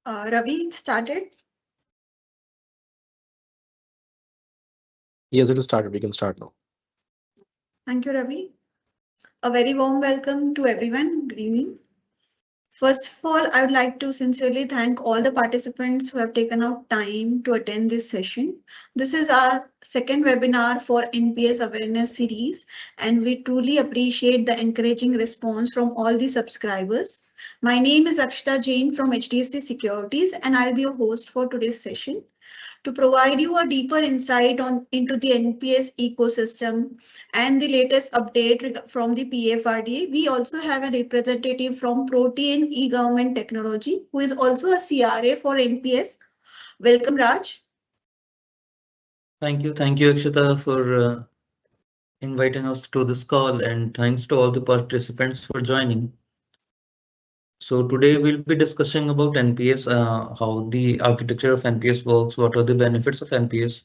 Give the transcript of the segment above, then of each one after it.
Ravi started. Yes, it is started. We can start now. Thank you, Ravi. A very warm welcome to everyone. Good evening. First of all, I would like to sincerely thank all the participants who have taken out time to attend this session. This is our second webinar for NPS awareness series, and we truly appreciate the encouraging response from all the subscribers. My name is Akshita Jain from HDFC Securities, and I'll be your host for today's session. To provide you a deeper insight into the NPS ecosystem and the latest update from the PFRDA, we also have a representative from Protein e-Government Technology, who is also a CRA for NPS. Welcome, Raj. Thank you, Akshita, for inviting us to this call, and thanks to all the participants for joining. So today we'll be discussing about NPS, how the architecture of NPS works, what are the benefits of NPS,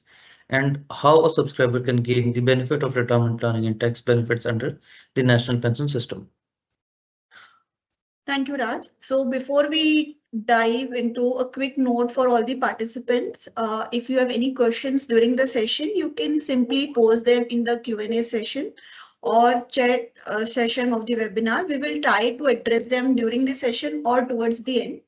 and how a subscriber can gain the benefit of retirement planning and tax benefits under the National Pension System. Thank you, Raj. So before we dive into a quick note for all the participants, if you have any questions during the session, you can simply post them in the Q&A session or chat session of the webinar. We will try to address them during the session or towards the end.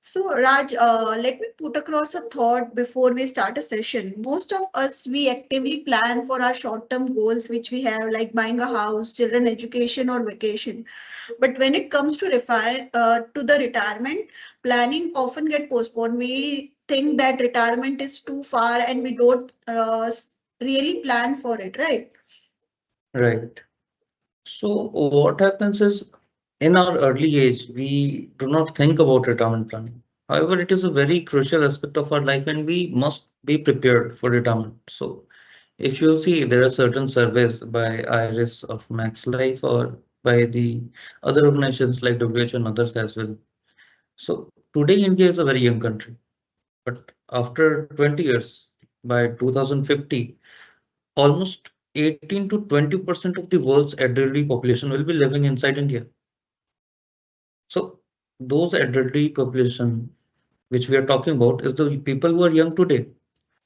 So, Raj, let me put across a thought before we start a session. Most of us, we actively plan for our short-term goals, which we have, like buying a house, children education, or vacation. But when it comes to to the retirement, planning often get postponed. We think that retirement is too far, and we don't really plan for it, right? Right. So what happens is in our early age, we do not think about retirement planning. However, it is a very crucial aspect of our life and we must be prepared for retirement. So if you see, there are certain surveys by IRIS of Max Life or by the other organizations like WHO and others as well. So today India is a very young country, but after 20 years, by 2050, almost 18 to 20% of the world's elderly population will be living inside India. So those elderly population which we are talking about is the people who are young today.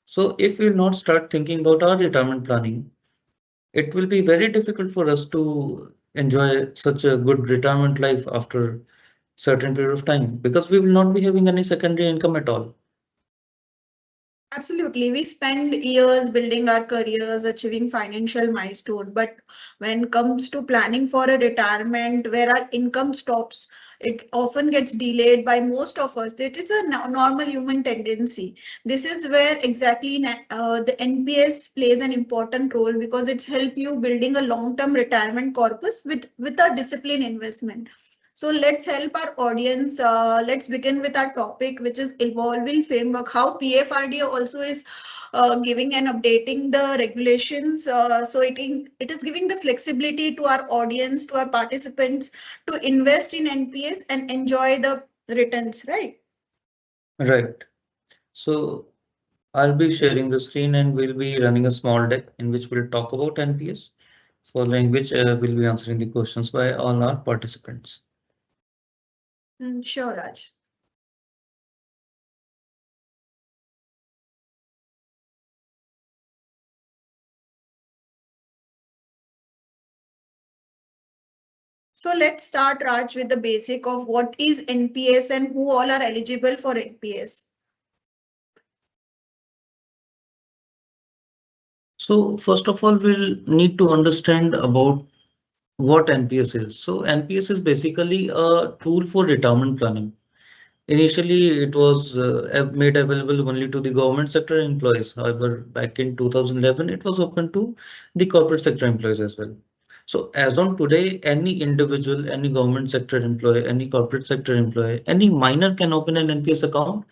So if we will not start thinking about our retirement planning, it will be very difficult for us to enjoy such a good retirement life after certain period of time because we will not be having any secondary income at all. Absolutely. We spend years building our careers, achieving financial milestone, but when it comes to planning for a retirement where our income stops, it often gets delayed by most of us. It is a normal human tendency. This is where exactly the NPS plays an important role because it's help you building a long-term retirement corpus with a disciplined investment. So let's help our audience. Let's begin with our topic, which is evolving framework. How PFRDA also is giving and updating the regulations. So it is giving the flexibility to our audience, to our participants to invest in NPS and enjoy the returns, right? Right. So I'll be sharing the screen and we'll be running a small deck in which we'll talk about NPS, following which we'll be answering the questions by all our participants. Sure, Raj. So let's start, Raj, with the basic of what is NPS and who all are eligible for NPS. So first of all, we'll need to understand about what NPS is. So NPS is basically a tool for retirement planning. Initially, it was made available only to the government sector employees. However, back in 2011, it was open to the corporate sector employees as well. So as on today, any individual, any government sector employee, any corporate sector employee, any minor can open an NPS account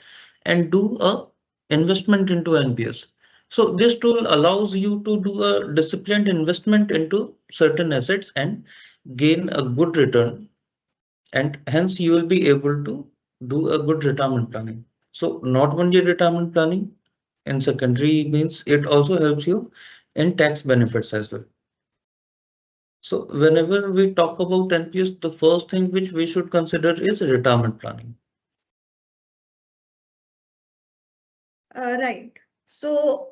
and do a investment into NPS. So this tool allows you to do a disciplined investment into certain assets and gain a good return, and hence you will be able to do a good retirement planning. So not only retirement planning in secondary means it also helps you in tax benefits as well. So whenever we talk about NPS, the first thing which we should consider is retirement planning. Right. So,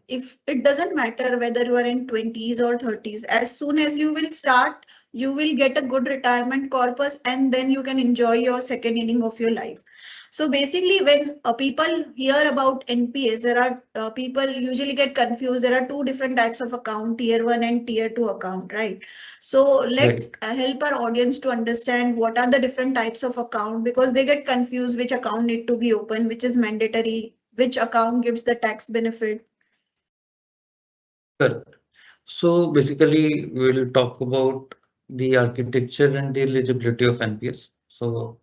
if it doesn't matter whether you are in 20s or 30s, as soon as you will start, you will get a good retirement corpus and then you can enjoy your second inning of your life. So basically, when people hear about NPS, there are people usually get confused. There are two different types of account, tier one and tier two account, right? So let's Right. help our audience to understand what are the different types of account because they get confused which account need to be open, which is mandatory, which account gives the tax benefit. Correct. So basically, we'll talk about the architecture and the eligibility of NPS. So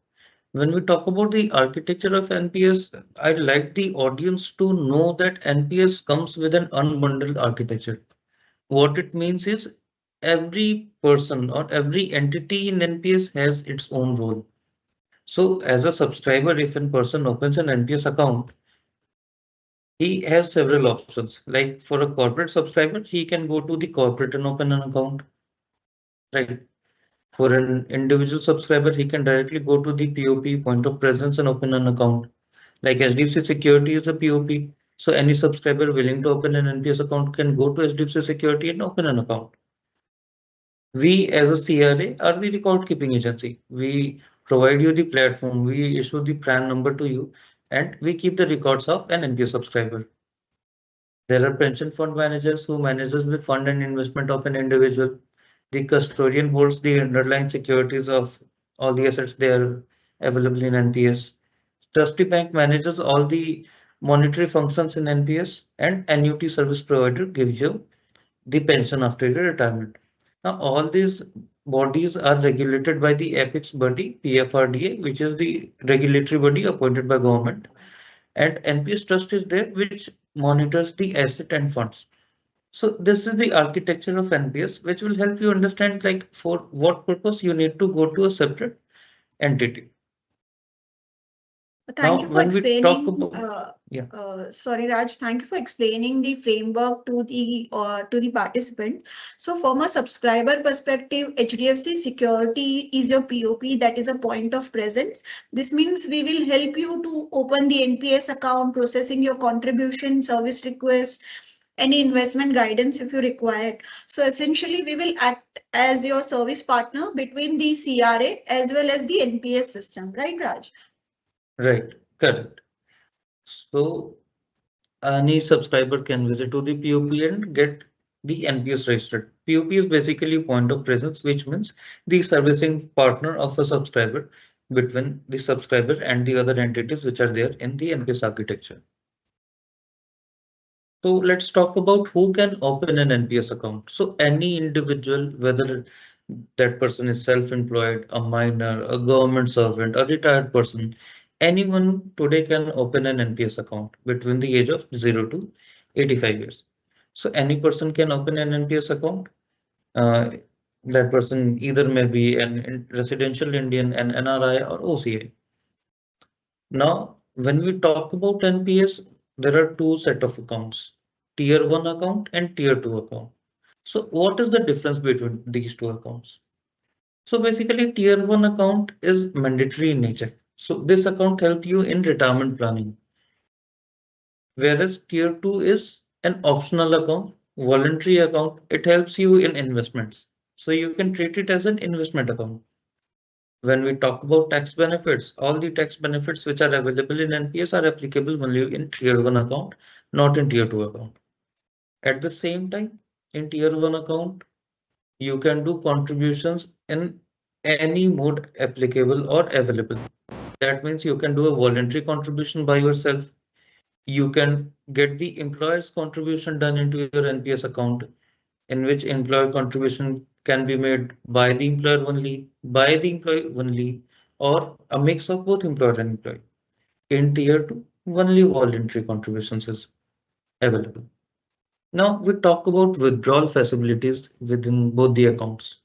when we talk about the architecture of NPS, I'd like the audience to know that NPS comes with an unbundled architecture. What it means is every person or every entity in NPS has its own role. So as a subscriber, if a person opens an NPS account, he has several options. Like for a corporate subscriber, he can go to the corporate and open an account, right? For an individual subscriber, he can directly go to the POP, point of presence, and open an account. Like HDFC Security is a POP. So any subscriber willing to open an NPS account can go to HDFC Security and open an account. We as a CRA are the record keeping agency. We provide you the platform, we issue the PRAN number to you, and we keep the records of an NPS subscriber. There are pension fund managers who manages the fund and investment of an individual. The custodian holds the underlying securities of all the assets they are available in NPS. Trustee bank manages all the monetary functions in NPS, and annuity service provider gives you the pension after your retirement. Now, all these bodies are regulated by the apex body, PFRDA, which is the regulatory body appointed by government. And NPS Trust is there, which monitors the asset and funds. So this is the architecture of NPS, which will help you understand like for what purpose you need to go to a separate entity. Thank Now, you for when we talk explaining. about, yeah, Sorry, Raj. Thank you for explaining the framework to the participant. So, from a subscriber perspective, HDFC Security is your POP, that is a point of presence. This means we will help you to open the NPS account, processing your contribution, service request, any investment guidance if you require. So, essentially, we will act as your service partner between the CRA as well as the NPS system, right, Raj? right, correct. So any subscriber can visit to the POP and get the NPS registered. POP is basically point of presence, which means the servicing partner of a subscriber between the subscriber and the other entities which are there in the NPS architecture. So let's talk about who can open an NPS account. So any individual, whether that person is self-employed, a minor, a government servant, a retired person, anyone today can open an NPS account between the age of 0 to 85 years. So any person can open an NPS account. Uh, that person either may be an residential Indian, an NRI or OCI. Now, when we talk about NPS, there are two set of accounts, tier 1 account and tier 2 account. So what is the difference between these two accounts? So basically tier 1 account is mandatory in nature. So this account helps you in retirement planning, whereas tier 2 is an optional account, voluntary account. It helps you in investments. So you can treat it as an investment account. When we talk about tax benefits, all the tax benefits which are available in NPS are applicable only in tier 1 account, not in tier 2 account. At the same time, in tier 1 account, you can do contributions in any mode applicable or available. That means you can do a voluntary contribution by yourself. You can get the employer's contribution done into your NPS account, in which employer contribution can be made by the employer only, by the employee only, or a mix of both employer and employee. In tier 2, only voluntary contributions is available. Now we talk about withdrawal facilities within both the accounts.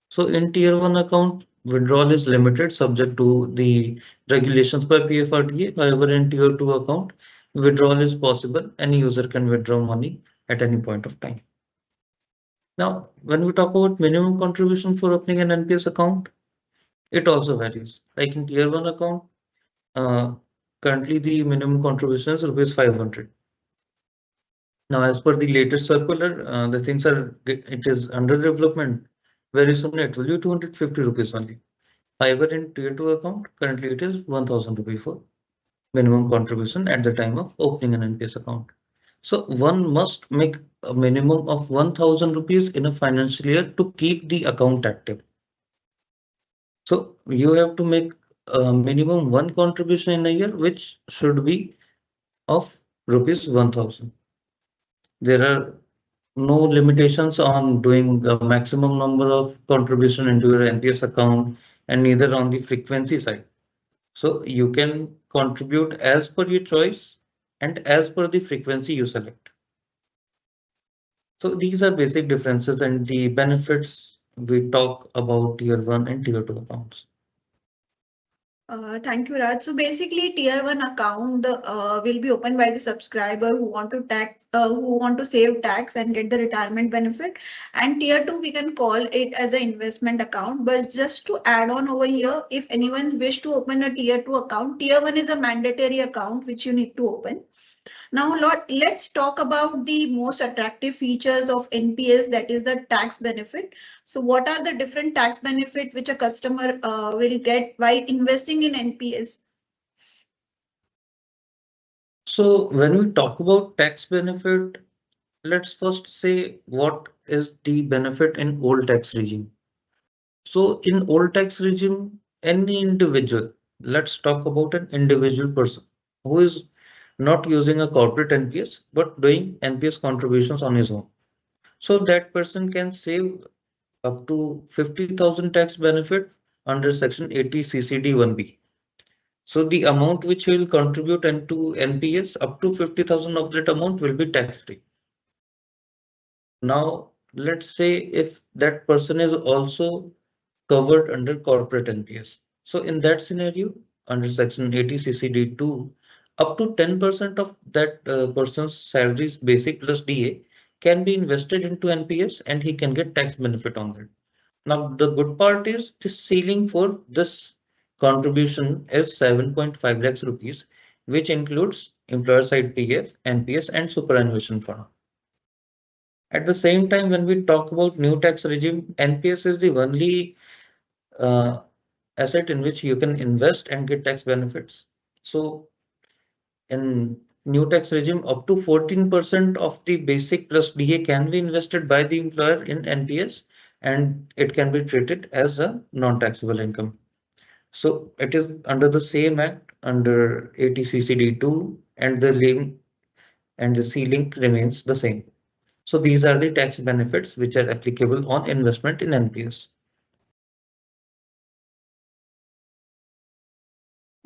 So in tier 1 account, withdrawal is limited subject to the regulations by PFRDA. However, in tier 2 account, withdrawal is possible. Any user can withdraw money at any point of time. Now, when we talk about minimum contribution for opening an NPS account, it also varies. Like in tier 1 account, uh, currently the minimum contribution is rupees 500. Now, as per the latest circular, the things are, it is under development. Very soon it will be 250 rupees only. However, in tier 2 account, currently it is 1000 rupees for minimum contribution at the time of opening an NPS account. So one must make a minimum of 1000 rupees in a financial year to keep the account active. So you have to make a minimum one contribution in a year, which should be of rupees 1000. There are no limitations on doing a maximum number of contribution into your NPS account and neither on the frequency side. So you can contribute as per your choice and as per the frequency you select. So these are basic differences and the benefits we talk about tier 1 and tier 2 accounts. Thank you, Raj. So basically, tier one account will be opened by the subscriber who want to save tax and get the retirement benefit. And tier two, we can call it as an investment account. But just to add on over here, if anyone wish to open a tier two account, tier one is a mandatory account which you need to open. Now, let's talk about the most attractive features of NPS, that is the tax benefit. So what are the different tax benefit which a customer will get by investing in NPS? So when we talk about tax benefit, let's first say what is the benefit in old tax regime. So in old tax regime, any individual, let's talk about an individual person who is not using a corporate NPS but doing NPS contributions on his own. So that person can save up to 50,000 tax benefit under section 80 CCD 1B. So the amount which will contribute into NPS, up to 50,000 of that amount will be tax free. Now, let's say if that person is also covered under corporate NPS. So in that scenario, under section 80 CCD2, up to 10% of that person's salaries, basic plus DA, can be invested into NPS and he can get tax benefit on that. Now, the good part is the ceiling for this contribution is 7.5 lakhs rupees, which includes employer side PF, NPS, and superannuation fund. At the same time, when we talk about new tax regime, NPS is the only uh, asset in which you can invest and get tax benefits. So in new tax regime, up to 14% of the basic plus DA can be invested by the employer in NPS and it can be treated as a non-taxable income. So it is under the same act under 80 CCD2 and the link and the ceiling remains the same. So these are the tax benefits which are applicable on investment in NPS.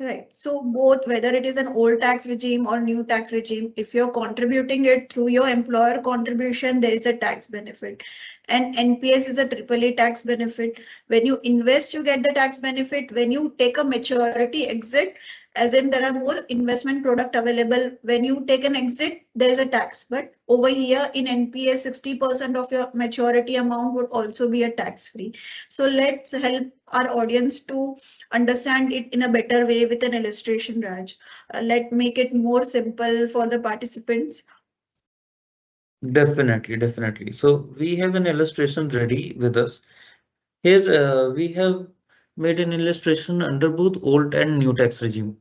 Right. So both, whether it is an old tax regime or new tax regime, if you're contributing it through your employer contribution, there is a tax benefit. And NPS is a triple A tax benefit. When you invest, you get the tax benefit. When you take a maturity exit, as in there are more investment product available. When you take an exit, there's a tax. But over here in NPS, 60% of your maturity amount would also be a tax free. So let's help our audience to understand it in a better way with an illustration, Raj. Let make it more simple for the participants. Definitely, definitely. So we have an illustration ready with us. Here we have made an illustration under both old and new tax regime.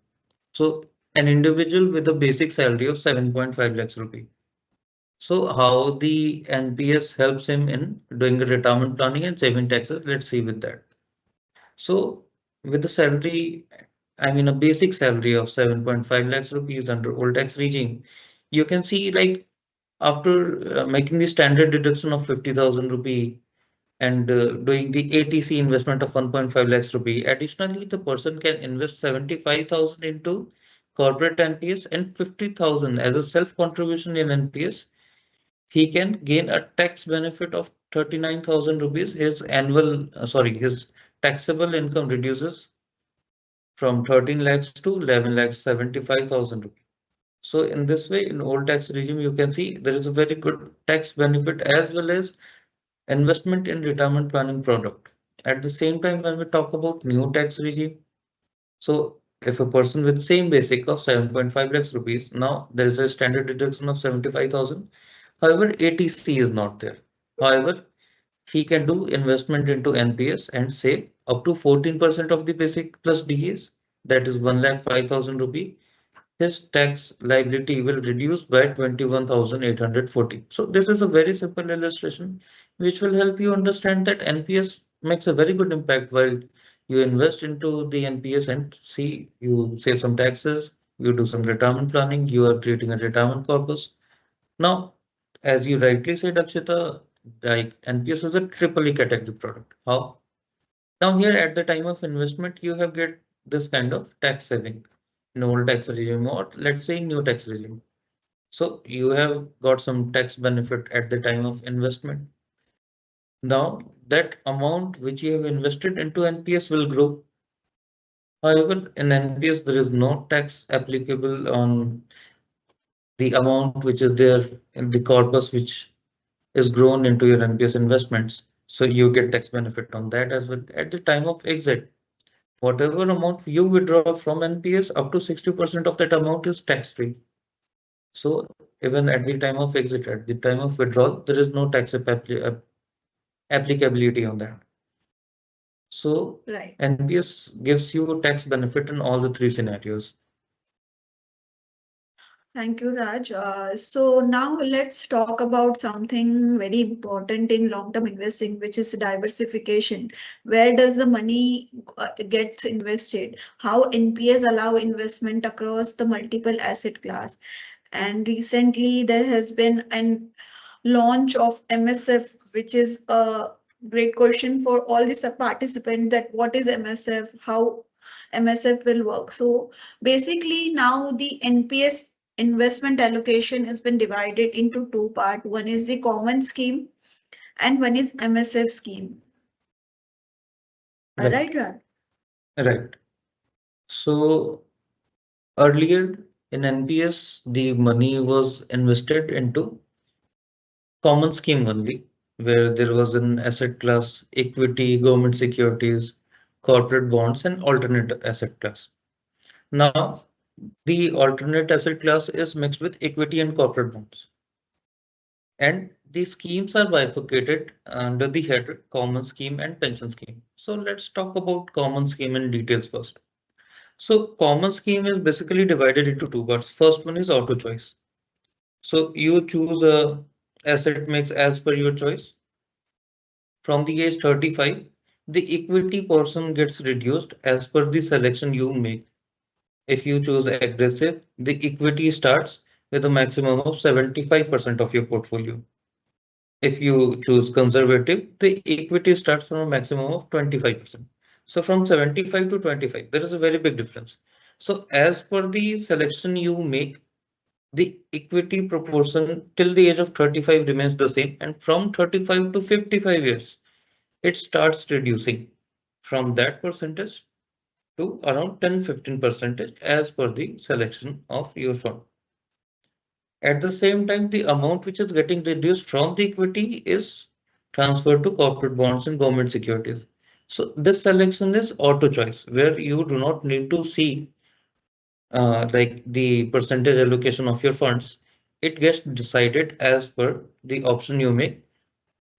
So an individual with a basic salary of 7.5 lakhs rupee. So how the NPS helps him in doing the retirement planning and saving taxes, let's see with that. So with the salary, I mean a basic salary of 7.5 lakhs rupees under old tax regime, you can see like after making the standard deduction of 50,000 rupee and doing the ATC investment of 1.5 lakhs rupee. Additionally, the person can invest 75,000 into corporate NPS and 50,000 as a self contribution in NPS. He can gain a tax benefit of 39,000 rupees. His his taxable income reduces from 13 lakhs to 11 lakhs 75,000 rupees. So in this way, in old tax regime, you can see there is a very good tax benefit as well as investment in retirement planning product. At the same time, when we talk about new tax regime, so If a person with same basic of 7.5 lakhs rupees, now there is a standard deduction of 75,000. However, ATC is not there. However, he can do investment into NPS and save up to 14% of the basic plus DAs, that is 1 lakh 5,000 rupee. His tax liability will reduce by 21,840. So this is a very simple illustration which will help you understand that NPS makes a very good impact while you invest into the NPS and see you save some taxes, you do some retirement planning, you are creating a retirement corpus. Now, as you rightly said, Akshita, like NPS is a triple E category product. How? Now here at the time of investment, you have get this kind of tax saving in old tax regime or let's say new tax regime. So you have got some tax benefit at the time of investment. Now that amount which you have invested into NPS will grow. However, in NPS there is no tax applicable on the amount which is there in the corpus which is grown into your NPS investments. So you get tax benefit on that as well. At the time of exit, whatever amount you withdraw from NPS, up to 60% of that amount is tax free. So even at the time of exit, at the time of withdrawal, there is no tax applicability on that. So Right. NPS gives you tax benefit in all the three scenarios. Thank you, Raj. So now let's talk about something very important in long-term investing, which is diversification. Where does the money gets invested? How NPS allow investment across the multiple asset class? And recently there has been an launch of MSF, which is a great question for all the participants that what is MSF, how MSF will work. So basically now the NPS investment allocation has been divided into two parts. One is the common scheme and one is MSF scheme. Right, Right, Raj? right. So earlier in NPS, the money was invested into common scheme only, where there was an asset class, equity, government securities, corporate bonds, and alternate asset class. Now, the alternate asset class is mixed with equity and corporate bonds. And the schemes are bifurcated under the head common scheme and pension scheme. So let's talk about common scheme in details first. So common scheme is basically divided into two parts. First one is auto choice. So you choose a asset mix as per your choice. From the age 35, the equity portion gets reduced as per the selection you make. If you choose aggressive, the equity starts with a maximum of 75% of your portfolio. If you choose conservative, the equity starts from a maximum of 25%. So from 75 to 25, there is a very big difference. So as per the selection you make, the equity proportion till the age of 35 remains the same, and from 35 to 55 years, it starts reducing from that percentage to around 10-15% as per the selection of your fund. At the same time, the amount which is getting reduced from the equity is transferred to corporate bonds and government securities. So this selection is auto choice, where you do not need to see like the percentage allocation of your funds. It gets decided as per the option you make.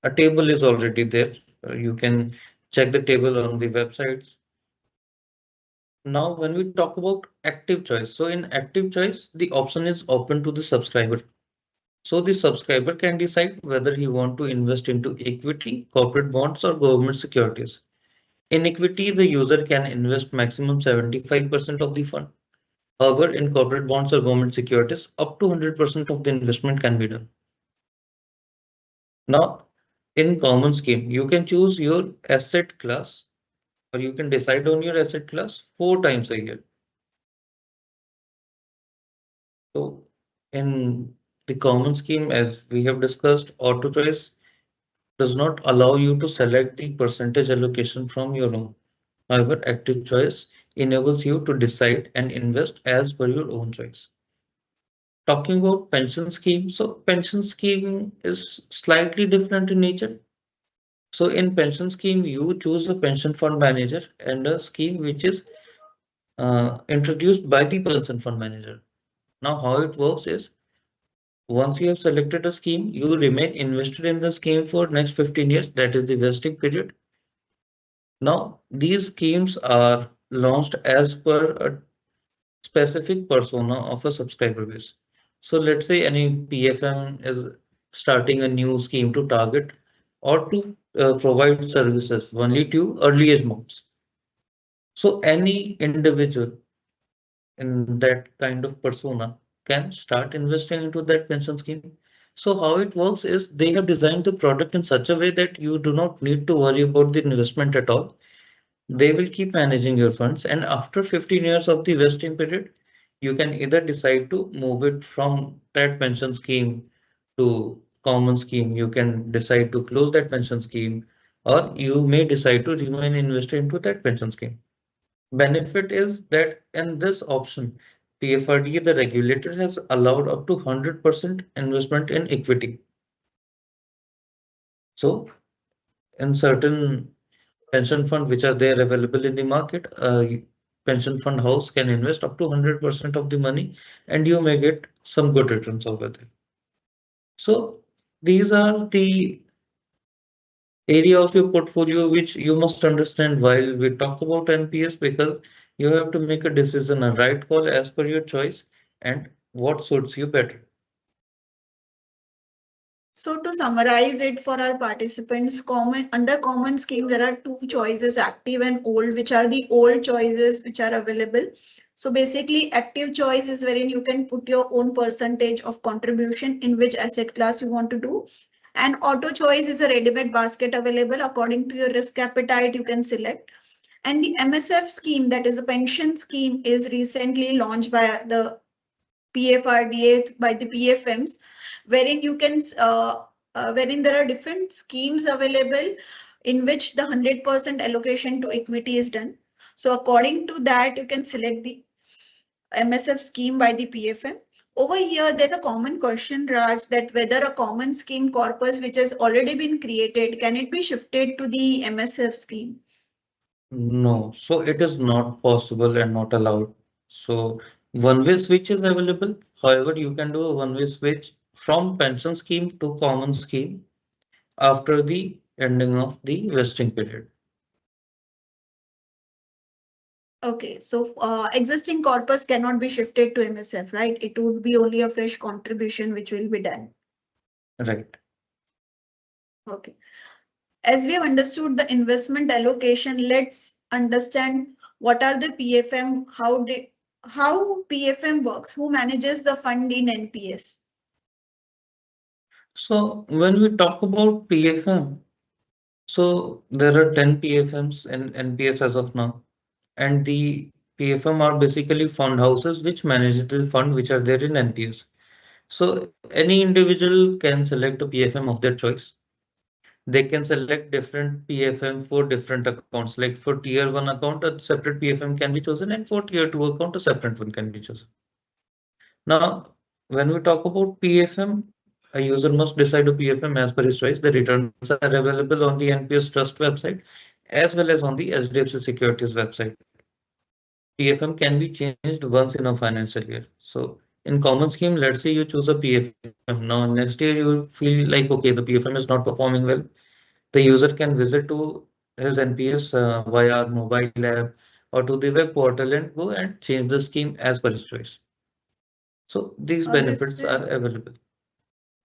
A table is already there. You can check the table on the websites. Now, when we talk about active choice, so in active choice, the option is open to the subscriber. So the subscriber can decide whether he want to invest into equity, corporate bonds, or government securities. In equity, the user can invest maximum 75% of the fund. However, in corporate bonds or government securities, up to 100% of the investment can be done. Now, in common scheme, you can choose your asset class or you can decide on your asset class 4 times a year. So in the common scheme, as we have discussed, auto choice does not allow you to select the percentage allocation from your own. However, active choice enables you to decide and invest as per your own choice. Talking about pension scheme, so pension scheme is slightly different in nature. So in pension scheme, you choose a pension fund manager and a scheme which is introduced by the pension fund manager. Now, how it works is once you have selected a scheme, you remain invested in the scheme for next 15 years. That is the vesting period. Now, these schemes are launched as per a specific persona of a subscriber base. So let's say any PFM is starting a new scheme to target or to provide services only to early age moms. So any individual in that kind of persona can start investing into that pension scheme. So how it works is they have designed the product in such a way that you do not need to worry about the investment at all. They will keep managing your funds, and after 15 years of the vesting period, you can either decide to move it from that pension scheme to common scheme. You can decide to close that pension scheme, or you may decide to remain invested into that pension scheme. Benefit is that in this option, PFRDA, the regulator, has allowed up to 100% investment in equity. So, in certain pension fund which are there available in the market, pension fund house can invest up to 100% of the money, and you may get some good returns over there. So, these are the area of your portfolio which you must understand while we talk about NPS, because you have to make a decision, a right call as per your choice and what suits you better. So to summarize it for our participants, under common scheme, there are two choices, active and old, which are the old choices which are available. So basically active choice is wherein you can put your own percentage of contribution in which asset class you want to do. And auto choice is a ready-made basket available according to your risk appetite you can select. And the MSF scheme, that is a pension scheme, is recently launched by the PFRDA, by the PFMs, wherein you can wherein there are different schemes available in which the 100% allocation to equity is done. So according to that, you can select the MSF scheme by the PFM. Over here, there's a common question, Raj, that whether a common scheme corpus which has already been created, can it be shifted to the MSF scheme? No, so it is not possible and not allowed. So one-way switch is available. However, you can do a one-way switch from pension scheme to common scheme after the ending of the vesting period. Okay, so existing corpus cannot be shifted to MSF, right? It would be only a fresh contribution which will be done. Right. Okay. As we have understood the investment allocation, let's understand what are the PFM, how PFM works, who manages the fund in NPS. So when we talk about PFM, so there are 10 PFMs in NPS as of now, and the PFM are basically fund houses which manage the fund which are there in NPS. So any individual can select a PFM of their choice. They can select different PFM for different accounts. Like for tier 1 account, a separate PFM can be chosen, and for tier 2 account, a separate one can be chosen. Now, when we talk about PFM, a user must decide a PFM as per his choice. The returns are available on the NPS Trust website as well as on the HDFC Securities website. PFM can be changed once in a financial year. So in common scheme, let's say you choose a PFM. Now next year you feel like, okay, the PFM is not performing well. The user can visit to his NPS via mobile app or to the web portal and go and change the scheme as per his choice. So these This benefits are is available.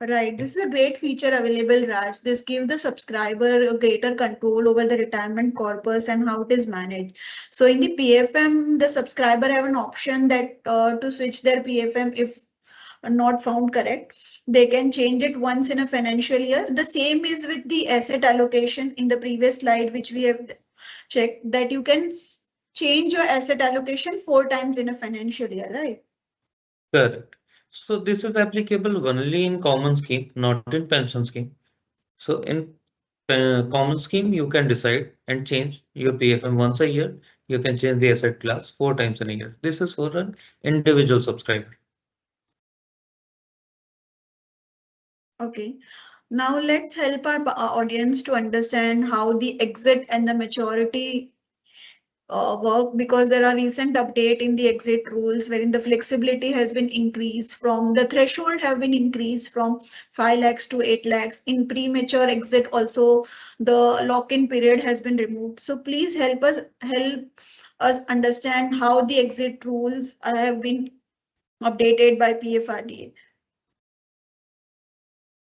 Right. This is a great feature available, Raj. This gives the subscriber a greater control over the retirement corpus and how it is managed. So in the PFM, the subscriber have an option that to switch their PFM if not found correct. They can change it once in a financial year. The same is with the asset allocation in the previous slide, which we have checked that you can change your asset allocation 4 times in a financial year, right? Correct. So this is applicable only in common scheme, not in pension scheme. So in common scheme, you can decide and change your PFM once a year. You can change the asset class 4 times in a year. This is for an individual subscriber. Okay. Now let's help our audience to understand how the exit and the maturity work, because there are recent update in the exit rules wherein the flexibility has been increased from the threshold have been increased from 5 lakhs to 8 lakhs. In premature exit also the lock-in period has been removed. So please help us understand how the exit rules have been updated by PFRDA.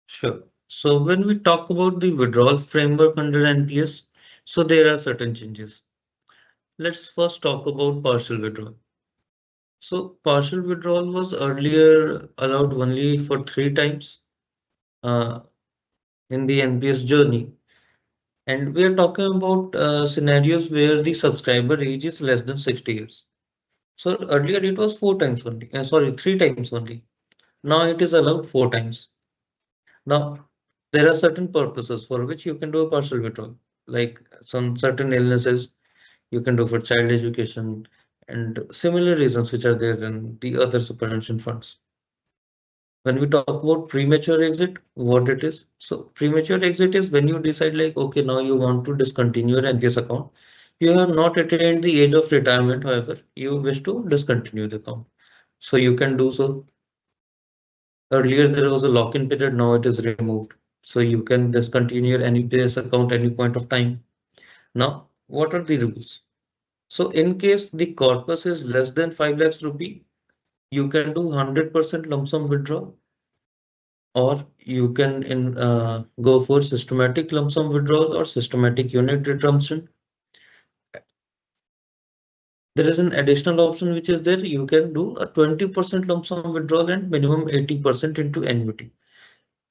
Sure. So when we talk about the withdrawal framework under NPS, so there are certain changes. Let's first talk about partial withdrawal. So partial withdrawal was earlier allowed only for 3 times uh, in the NPS journey. And we are talking about scenarios where the subscriber age is less than 60 years. So earlier it was 4 times only, sorry, 3 times only. Now it is allowed 4 times. Now, there are certain purposes for which you can do a partial withdrawal, like some certain illnesses you can do for child education and similar reasons which are there in the other superannuation funds. When we talk about premature exit, what it is? So premature exit is when you decide like, okay, now you want to discontinue your NPS account. You have not attained the age of retirement, however, you wish to discontinue the account. So you can do so. Earlier there was a lock-in period, now it is removed. So you can discontinue your NPS account any point of time. Now, what are the rules? So in case the corpus is less than 5 lakhs rupee, you can do 100% lump sum withdrawal, or you can go for systematic lump sum withdrawal or systematic unit redemption. There is an additional option which is there. You can do a 20% lump sum withdrawal and minimum 80% into annuity.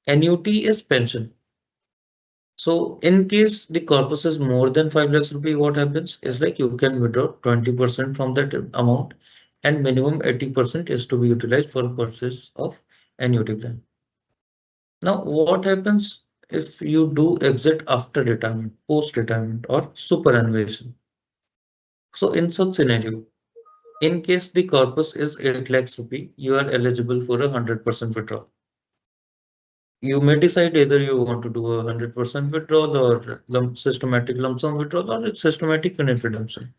Annuity is pension. So in case the corpus is more than 5 lakhs rupee, what happens is like you can withdraw 20% from that amount and minimum 80% is to be utilized for purchase of annuity plan. Now, what happens if you do exit after retirement, post-retirement or superannuation? So in such scenario, in case the corpus is 8 lakhs rupee, you are eligible for a 100% withdrawal. You may decide either you want to do a 100% withdrawal or systematic lump sum withdrawal or systematic unit redemption.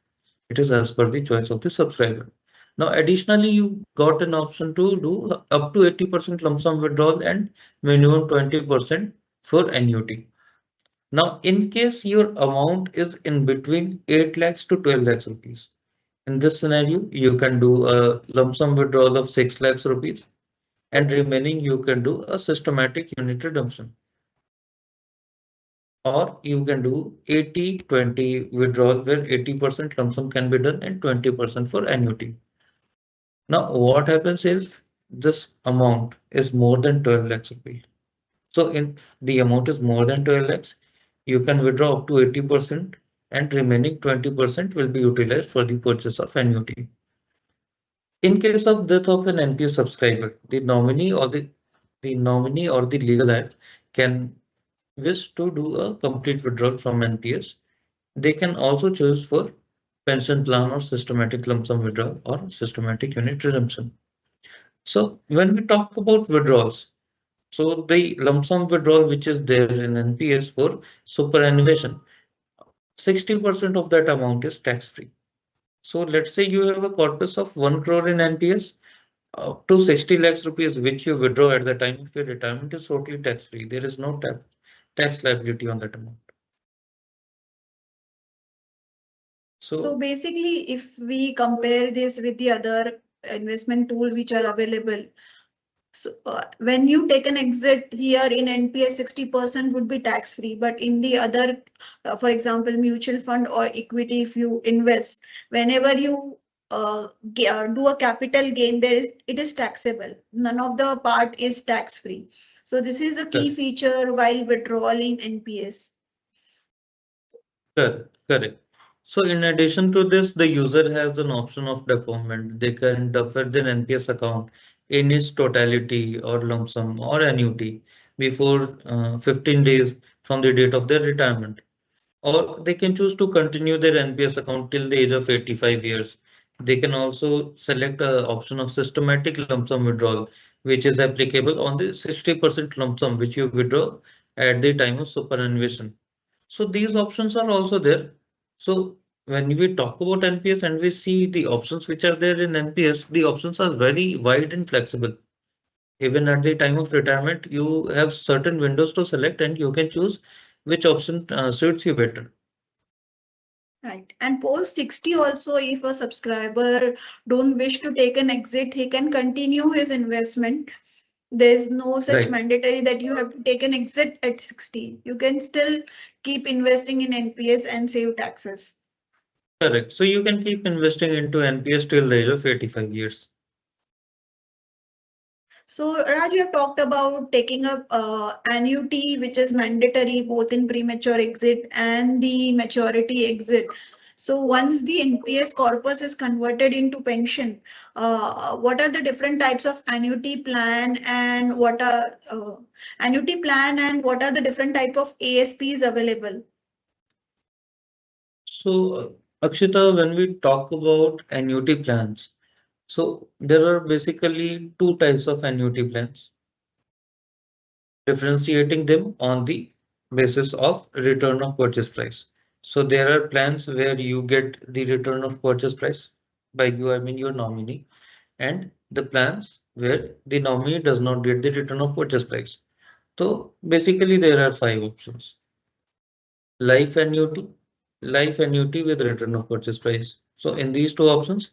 It is as per the choice of the subscriber. Now, additionally, you got an option to do up to 80% lump sum withdrawal and minimum 20% for annuity. Now, in case your amount is in between 8 lakhs to 12 lakhs rupees, in this scenario, you can do a lump sum withdrawal of 6 lakhs rupees and remaining you can do a systematic unit redemption. Or you can do 80-20 withdrawal where 80% lump sum can be done and 20% for annuity. Now, what happens if this amount is more than 12 lakhs rupees? So if the amount is more than 12 lakhs, you can withdraw up to 80% and remaining 20% will be utilized for the purchase of annuity. In case of death of an NPS subscriber, the nominee or the legal heir can wish to do a complete withdrawal from NPS. They can also choose for pension plan or systematic lump sum withdrawal or systematic unit redemption. So when we talk about withdrawals, so the lump sum withdrawal which is there in NPS for superannuation, 60% of that amount is tax free. So let's say you have a corpus of 1 crore in NPS, up to 60 lakhs rupees which you withdraw at the time of your retirement is totally tax free. There is no tax liability on that amount. So So basically, if we compare this with the other investment tool which are available, so when you take an exit here in NPS, 60% would be tax free, but in the other, for example, mutual fund or equity, if you invest, whenever you do a capital gain, it is taxable. None of the part is tax free. So this is a key feature while withdrawing NPS. correct. So in addition to this, the user has an option of deferment. They can defer their NPS account in its totality or lump sum or annuity before 15 days from the date of their retirement. Or they can choose to continue their NPS account till the age of 85 years. They can also select an option of systematic lump sum withdrawal, which is applicable on the 60% lump sum which you withdraw at the time of superannuation. So these options are also there. So when we talk about NPS and we see the options which are there in NPS, the options are very wide and flexible. Even at the time of retirement, you have certain windows to select and you can choose which option suits you better. Right. And post 60 also, if a subscriber don't wish to take an exit, he can continue his investment. There's no such Right. mandatory that you have to take an exit at 60. You can still keep investing in NPS and save taxes. Correct. So you can keep investing into NPS till the age of 85 years. So Raj, you have talked about taking up annuity, which is mandatory both in premature exit and the maturity exit. So once the NPS corpus is converted into pension, what are the different types of annuity plan and what are the different type of ASPs available? So, Akshita, when we talk about annuity plans, so there are basically two types of annuity plans, differentiating them on the basis of return of purchase price. So there are plans where you get the return of purchase price. By you, I mean your nominee, and the plans where the nominee does not get the return of purchase price. So basically there are five options. Life annuity, life annuity with return of purchase price. So in these two options,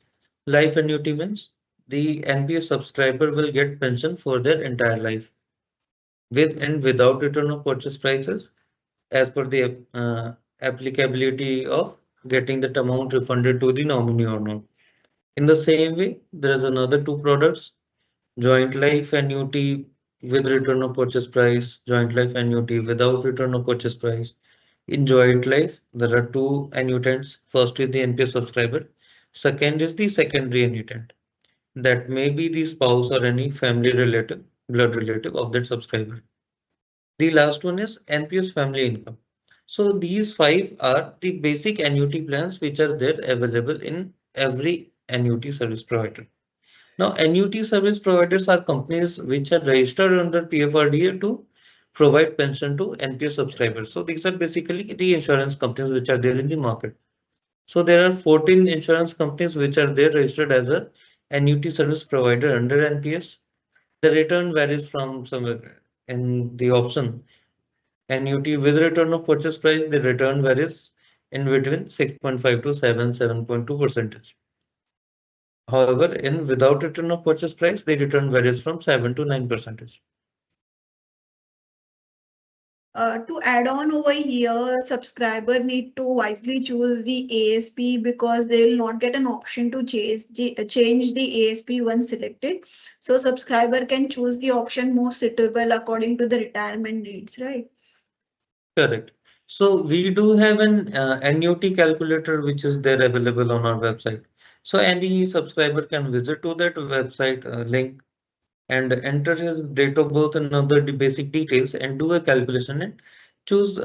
life annuity means the NPS subscriber will get pension for their entire life with and without return of purchase prices as per the applicability of getting that amount refunded to the nominee or not. In the same way, there is another two products, joint life annuity with return of purchase price, joint life annuity without return of purchase price. In joint life, there are two annuitants. First is the NPS subscriber. Second is the secondary annuitant. That may be the spouse or any family relative, blood relative of that subscriber. The last one is NPS family income. So these five are the basic annuity plans which are there available in every annuity service provider. Now, annuity service providers are companies which are registered under PFRDA to provide pension to NPS subscribers. So these are basically the insurance companies which are there in the market. So there are 14 insurance companies which are there registered as a annuity service provider under NPS. The return varies from somewhere in the option annuity with return of purchase price. The return varies in between 6.5 to 7.2 percentage. However, in without return of purchase price, the return varies from 7 to 9 percentage. To add on over here, subscriber need to wisely choose the ASP because they will not get an option to change the ASP once selected. So subscriber can choose the option most suitable according to the retirement needs, right? Correct. So we do have an annuity calculator which is there available on our website. So any subscriber can visit to that website link and enter his date of birth and other basic details and do a calculation and choose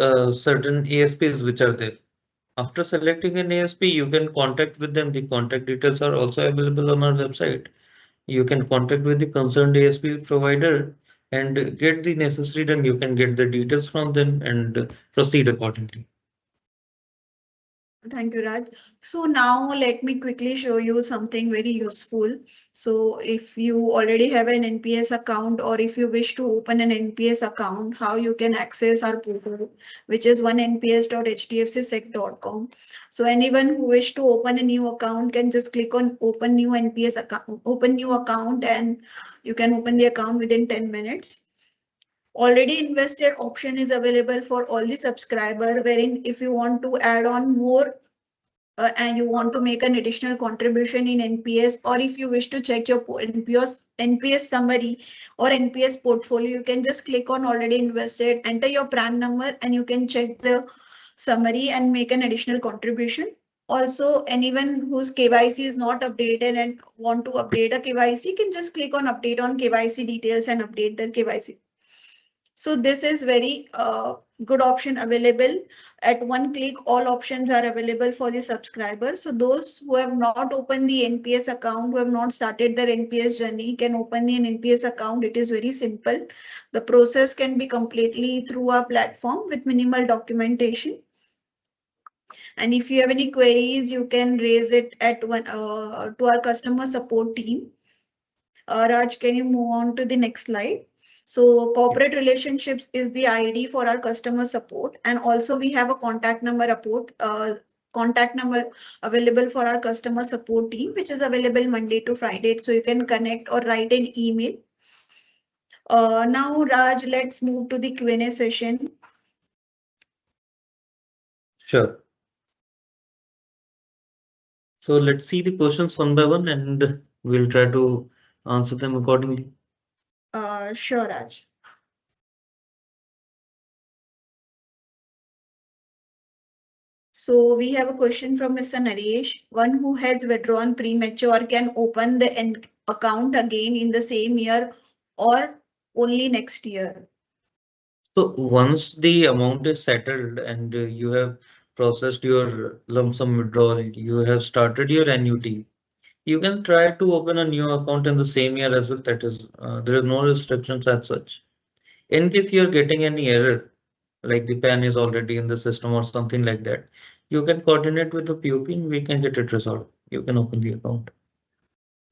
certain ASPs which are there. After selecting an ASP, you can contact with them. The contact details are also available on our website. You can contact with the concerned ASP provider and get the necessary done. You can get the details from them and proceed accordingly. Thank you, Raj. So now let me quickly show you something very useful. So if you already have an NPS account or if you wish to open an NPS account, how you can access our portal, which is onenps.hdfcsec.com. So anyone who wish to open a new account can just click on open new NPS account, open new account, and you can open the account within 10 minutes. Already invested option is available for all the subscriber, wherein if you want to add on more and you want to make an additional contribution in NPS, or if you wish to check your NPS summary or NPS portfolio, you can just click on already invested, enter your PRAN number, and you can check the summary and make an additional contribution. Also, anyone whose KYC is not updated and want to update a KYC can just click on update on KYC details and update their KYC. So this is very good option available. At one click, all options are available for the subscribers. So those who have not opened the NPS account, who have not started their NPS journey, can open the NPS account. It is very simple. The process can be completely through our platform with minimal documentation. And if you have any queries, you can raise it at one to our customer support team. Raj, can you move on to the next slide? So corporate relationships is the ID for our customer support, and also we have a contact number available for our customer support team, which is available Monday to Friday. So you can connect or write an email. Now, Raj, let's move to the Q&A session. Sure. So let's see the questions one by one and we'll try to answer them accordingly. Sure, Raj. So we have a question from Mr. Naresh. One who has withdrawn premature can open the account again in the same year or only next year. So once the amount is settled and you have processed your lump sum withdrawal, you have started your annuity, you can try to open a new account in the same year as well. That is, there is no restrictions as such. In case you're getting any error, like the PAN is already in the system or something like that, you can coordinate with the POP and we can get it resolved. You can open the account.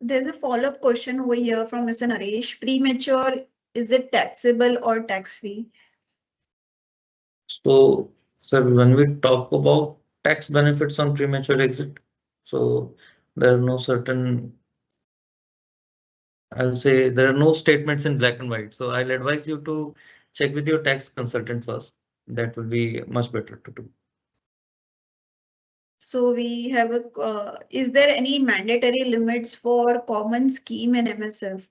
There's a follow-up question over here from Mr. Naresh. Premature, is it taxable or tax-free? So, sir, when we talk about tax benefits on premature exit, so there are no certain, I'll say there are no statements in black and white. So I'll advise you to check with your tax consultant first. That will be much better to do. So we have is there any mandatory limits for common scheme and MSF?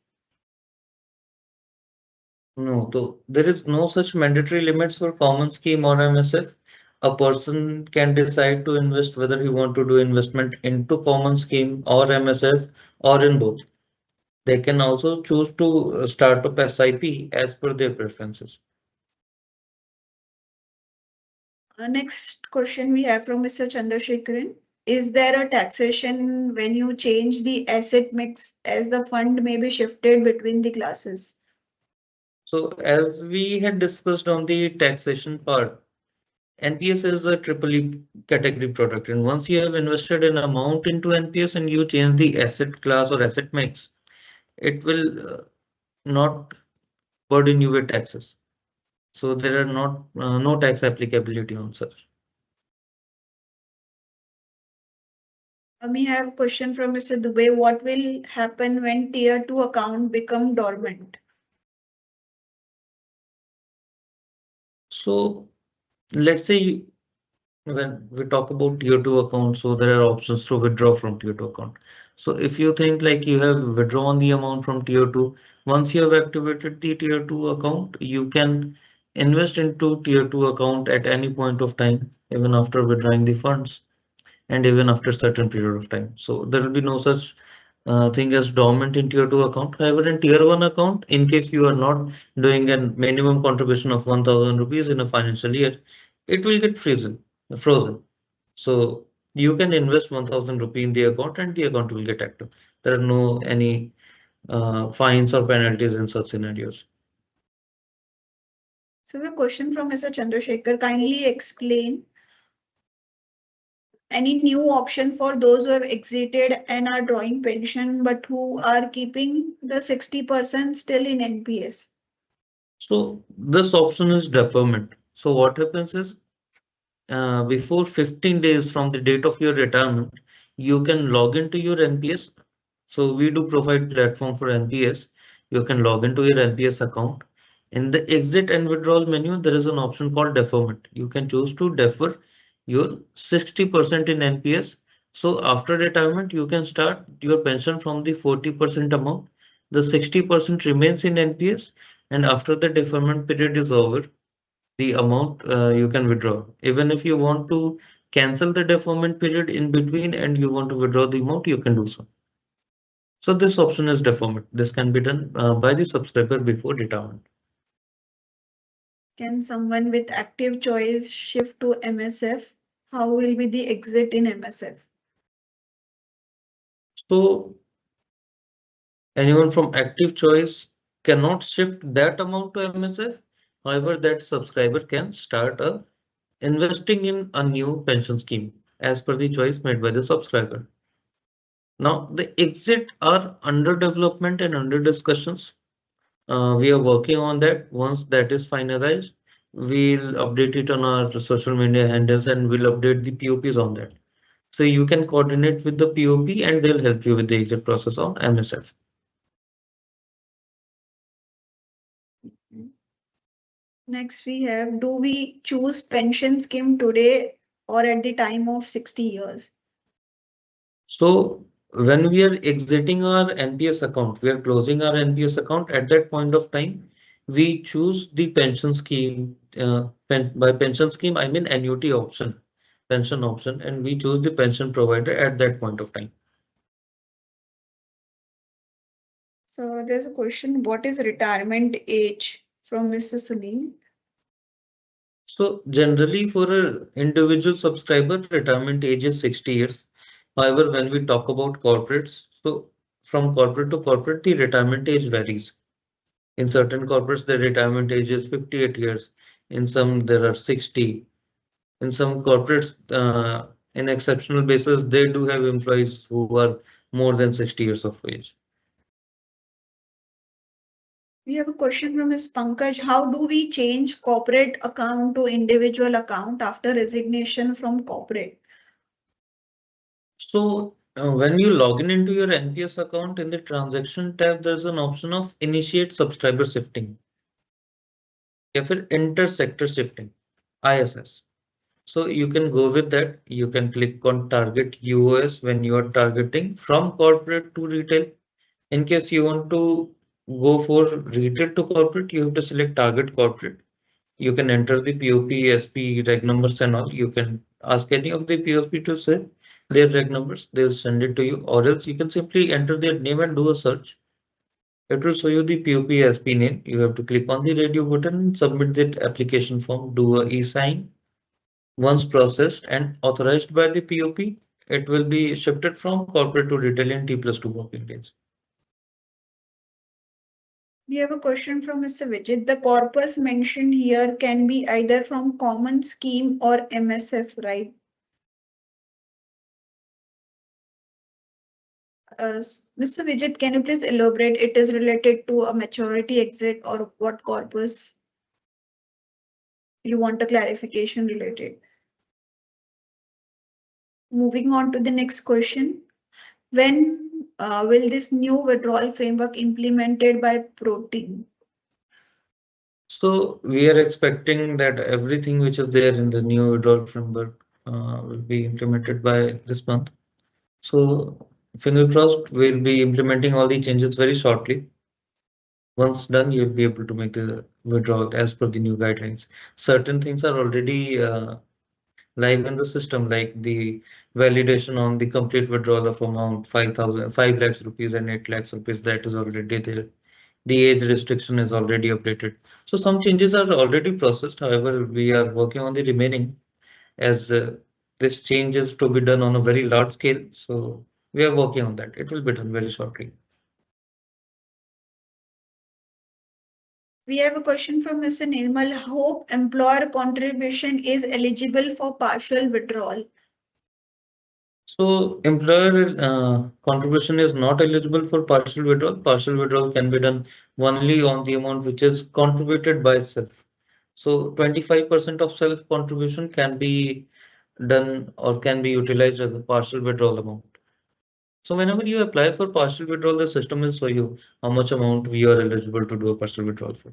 No, so there is no such mandatory limits for common scheme or MSF. A person can decide to invest whether he want to do investment into common scheme or MSF or in both. They can also choose to start up SIP as per their preferences. Next question we have from Mr. Chandrasekharan. Is there a taxation when you change the asset mix as the fund may be shifted between the classes? So as we had discussed on the taxation part, NPS is a triple E category product, and once you have invested an amount into NPS and you change the asset class or asset mix, it will not burden you with taxes. So there are not no tax applicability on such. We have a question from Mr. Dubey. What will happen when tier 2 account become dormant? So let's say when we talk about tier 2 account, so there are options to withdraw from tier 2 account. So if you think like you have withdrawn the amount from tier 2, once you have activated the tier 2 account, you can invest into tier 2 account at any point of time, even after withdrawing the funds and even after certain period of time. So there will be no such thing as dormant in tier 2 account. However, in tier 1 account, in case you are not doing a minimum contribution of 1000 rupees in a financial year, it will get frozen. So you can invest 1000 rupee in the account and the account will get active. There are no any fines or penalties in such scenarios. So a question from Mr. Chandrasekhar. Kindly explain any new option for those who have exited and are drawing pension but who are keeping the 60% still in NPS. So this option is deferment. So what happens is before 15 days from the date of your retirement, you can log into your NPS. So we do provide platform for NPS. You can log into your NPS account. In the exit and withdrawal menu, there is an option called deferment. You can choose to defer your 60% in NPS. So after retirement, you can start your pension from the 40% amount. The 60% remains in NPS, and after the deferment period is over, the amount you can withdraw. Even if you want to cancel the deferment period in between and you want to withdraw the amount, you can do so. So this option is deferment. This can be done by the subscriber before retirement. Can someone with active choice shift to MSF? How will be the exit in MSF? So anyone from active choice cannot shift that amount to MSF. However, that subscriber can start a investing in a new pension scheme as per the choice made by the subscriber. Now, the exit are under development and under discussions. We are working on that. Once that is finalized, we'll update it on our social media handles and we'll update the POPs on that. So you can coordinate with the POP and they'll help you with the exit process on MSF. Next we have, do we choose pension scheme today or at the time of 60 years? So when we are exiting our NPS account, we are closing our NPS account. At that point of time, we choose the pension scheme. By pension scheme, I mean annuity option, pension option, and we choose the pension provider at that point of time. So there's a question, what is retirement age, from Mr. Sunil? So generally for an individual subscriber, retirement age is 60 years. However, when we talk about corporates, so from corporate to corporate, the retirement age varies. In certain corporates, the retirement age is 58 years. In some, there are 60. In some corporates, in exceptional basis, they do have employees who are more than 60 years of age. We have a question from Ms. Pankaj. How do we change corporate account to individual account after resignation from corporate? So when you log in into your NPS account in the transaction tab, there's an option of initiate subscriber shifting. If it inter-sector shifting, ISS. So you can go with that. You can click on target UOS when you are targeting from corporate to retail. In case you want to go for retail to corporate, you have to select target corporate. You can enter the POP, SP, reg numbers and all. You can ask any of the POP to say their reg numbers. They'll send it to you, or else you can simply enter their name and do a search. It will show you the POP SP name. You have to click on the radio button and submit that application form, do a e-sign. Once processed and authorized by the POP, it will be shifted from corporate to retail in T+2 working days. We have a question from Mr. Vijit. The corpus mentioned here can be either from common scheme or MSF, right? Mr. Vijit, can you please elaborate? It is related to a maturity exit or what corpus you want a clarification related? Moving on to the next question. When will this new withdrawal framework implemented by Protein? So we are expecting that everything which is there in the new withdrawal framework will be implemented by this month. So finger crossed, we'll be implementing all the changes very shortly. Once done, you'll be able to make the withdrawal as per the new guidelines. Certain things are already live in the system, like the validation on the complete withdrawal of amount 5 lakhs rupees and 8 lakhs rupees, that is already there. The age restriction is already updated. So some changes are already processed. However, we are working on the remaining as this change is to be done on a very large scale. So we are working on that. It will be done very shortly. We have a question from Mr. Nirmal. Hope employer contribution is eligible for partial withdrawal. So employer contribution is not eligible for partial withdrawal. Partial withdrawal can be done only on the amount which is contributed by self. So 25% of self contribution can be done or can be utilized as a partial withdrawal amount. So whenever you apply for partial withdrawal, the system will show you how much amount we are eligible to do a partial withdrawal for.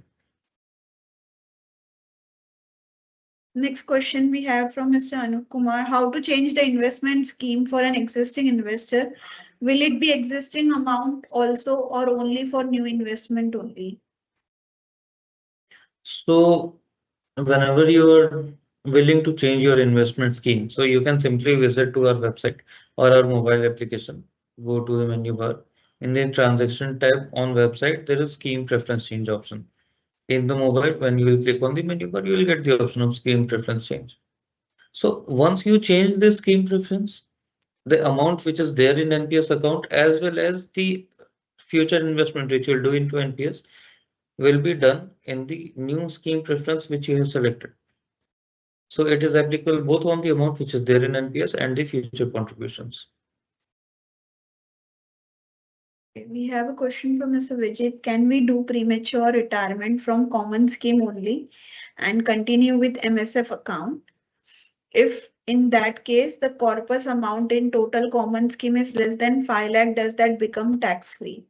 Next question we have from Mr. Anup Kumar. How to change the investment scheme for an existing investor? Will it be existing amount also or only for new investment only? So whenever you are willing to change your investment scheme, so you can simply visit to our website or our mobile application. Go to the menu bar. In the transaction tab on website, there is scheme preference change option. In the mobile, when you will click on the menu bar, you will get the option of scheme preference change. So once you change the scheme preference, the amount which is there in NPS account as well as the future investment which you'll do into NPS will be done in the new scheme preference which you have selected. So it is applicable both on the amount which is there in NPS and the future contributions. We have a question from Mr. Vijay. Can we do premature retirement from common scheme only and continue with MSF account? If in that case, the corpus amount in total common scheme is less than 5 lakh, does that become tax free?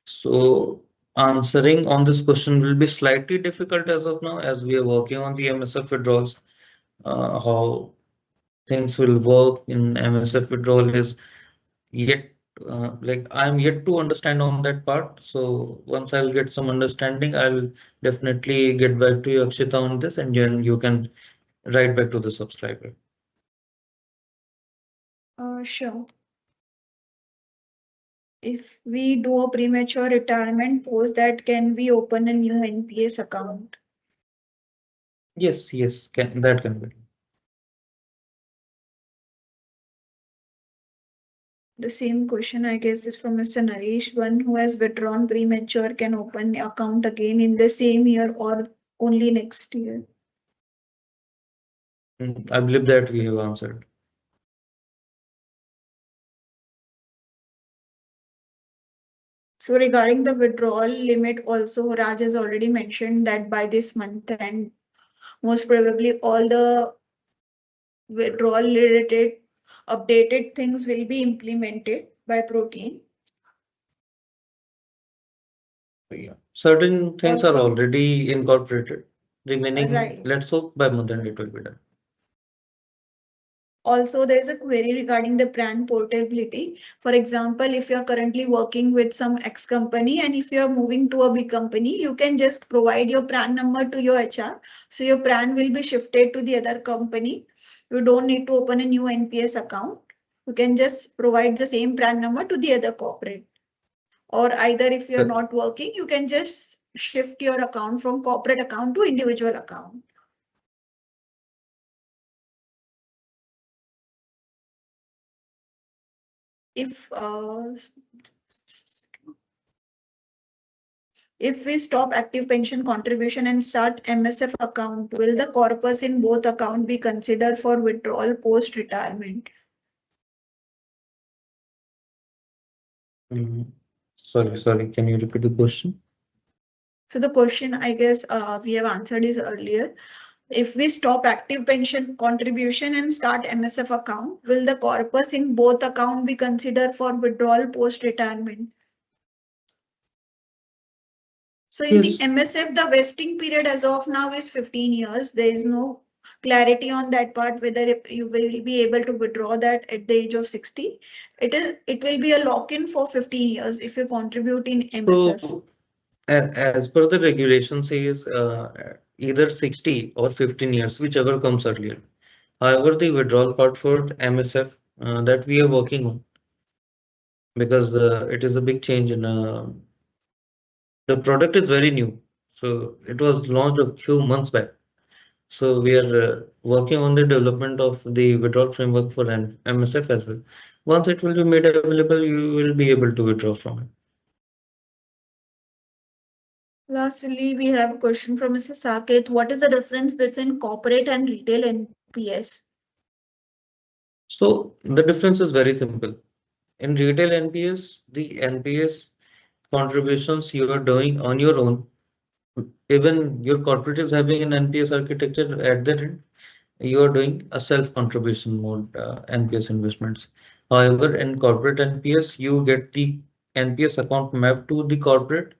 So answering on this question will be slightly difficult as of now, as we are working on the MSF withdrawals. How things will work in MSF withdrawal is yet like I'm yet to understand on that part. So once I'll get some understanding, I'll definitely get back to you, Akshita, on this, and then you can write back to the subscriber. Sure. If we do a premature retirement post that, can we open a new NPS account? Yes, yes, that can be. The same question, I guess, is from Mr. Naresh. One who has withdrawn premature can open the account again in the same year or only next year. I believe that we have answered. So regarding the withdrawal limit, also Raj has already mentioned that by this month and most probably all the withdrawal related updated things will be implemented by Protein. Yeah. Certain things are Also, already incorporated. Remaining, right. let's hope by month end it will be done. Also, there's a query regarding the brand portability. For example, if you're currently working with some X company and if you're moving to a big company, you can just provide your PRAN number to your HR. So your PRAN will be shifted to the other company. You don't need to open a new NPS account. You can just provide the same PRAN number to the other corporate. Or either if you're not working, you can just shift your account from corporate account to individual account. If we stop active pension contribution and start MSF account, will the corpus in both account be considered for withdrawal post retirement? Sorry, can you repeat the question? So the question, I guess, we have answered is earlier. If we stop active pension contribution and start MSF account, will the corpus in both account be considered for withdrawal post retirement? So in the Yes. MSF, the vesting period as of now is 15 years. There is no clarity on that part, whether you will be able to withdraw that at the age of 60. It will be a lock-in for 15 years if you contribute in MSF. So as per the regulation says, either 60 or 15 years, whichever comes earlier. However, the withdrawal part for MSF that we are working on, because it is a big change in the product is very new. So it was launched a few months back. So we are working on the development of the withdrawal framework for MSF as well. Once it will be made available, you will be able to withdraw from it. Lastly, we have a question from Mr. Saket. What is the difference between corporate and retail NPS? So the difference is very simple. In retail NPS, the NPS contributions you are doing on your own, even your corporate is having an NPS architecture at their end, you are doing a self-contribution mode NPS investments. However, in corporate NPS, you get the NPS account mapped to the corporate.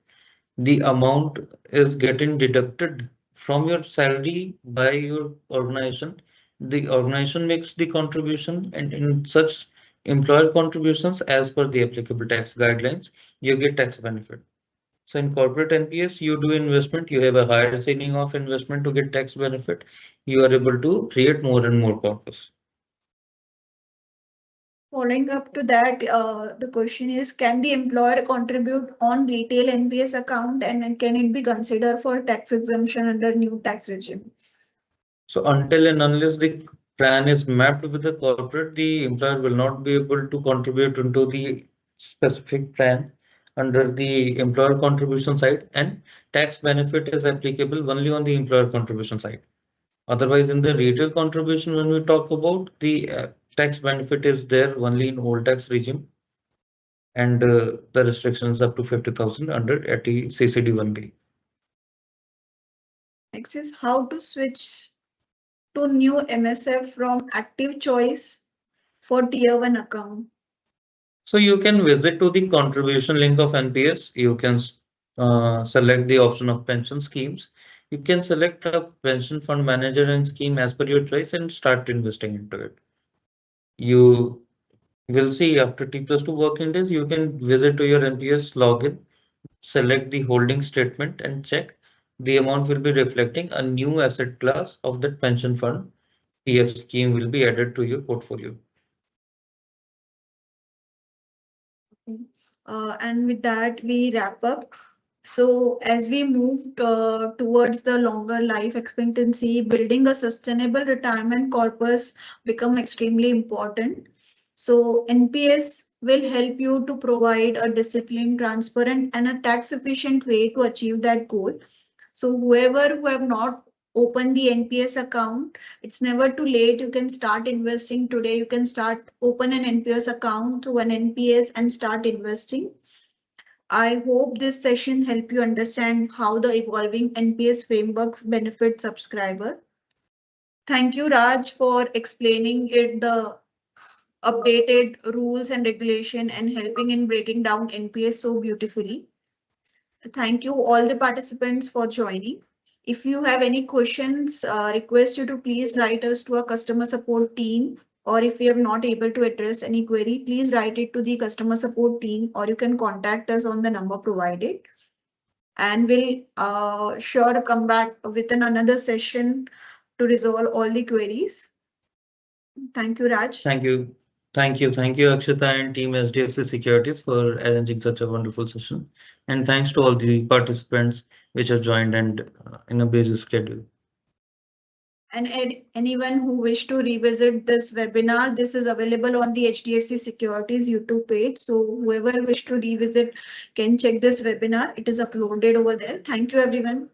The amount is getting deducted from your salary by your organization. The organization makes the contribution, and in such employer contributions, as per the applicable tax guidelines, you get tax benefit. So in corporate NPS, you do investment, you have a higher ceiling of investment to get tax benefit. You are able to create more and more corpus. Following up to that, the question is, can the employer contribute on retail NPS account and can it be considered for tax exemption under new tax regime? So until and unless the plan is mapped with the corporate, the employer will not be able to contribute into the specific plan under the employer contribution side, and tax benefit is applicable only on the employer contribution side. Otherwise, in the retail contribution, when we talk about the tax benefit is there only in old tax regime, and the restrictions up to 50,000 under at the CCD 1B. Next is how to switch to new MSF from active choice for tier 1 account. So you can visit to the contribution link of NPS. You can select the option of pension schemes. You can select a pension fund manager and scheme as per your choice and start investing into it. You will see after T+2 working days, you can visit to your NPS login, select the holding statement and check. The amount will be reflecting a new asset class of that pension fund. PF scheme will be added to your portfolio. And with that, we wrap up. So as we move towards the longer life expectancy, building a sustainable retirement corpus become extremely important. So NPS will help you to provide a disciplined, transparent, and a tax efficient way to achieve that goal. So whoever who have not opened the NPS account, it's never too late. You can start investing today. You can start open an NPS account through an NPS and start investing. I hope this session helped you understand how the evolving NPS frameworks benefit subscriber. Thank you, Raj, for explaining it, the updated rules and regulation and helping in breaking down NPS so beautifully. Thank you all the participants for joining. If you have any questions, request you to please write us to our customer support team, or if we are not able to address any query, please write it to the customer support team, or you can contact us on the number provided. And we'll sure come back with another session to resolve all the queries. Thank you, Raj. Thank you. Thank you, Akshita and team HDFC Securities for arranging such a wonderful session. And thanks to all the participants which have joined and in a busy schedule. And anyone who wish to revisit this webinar, this is available on the HDFC Securities YouTube page. So whoever wish to revisit can check this webinar. It is uploaded over there. Thank you, everyone.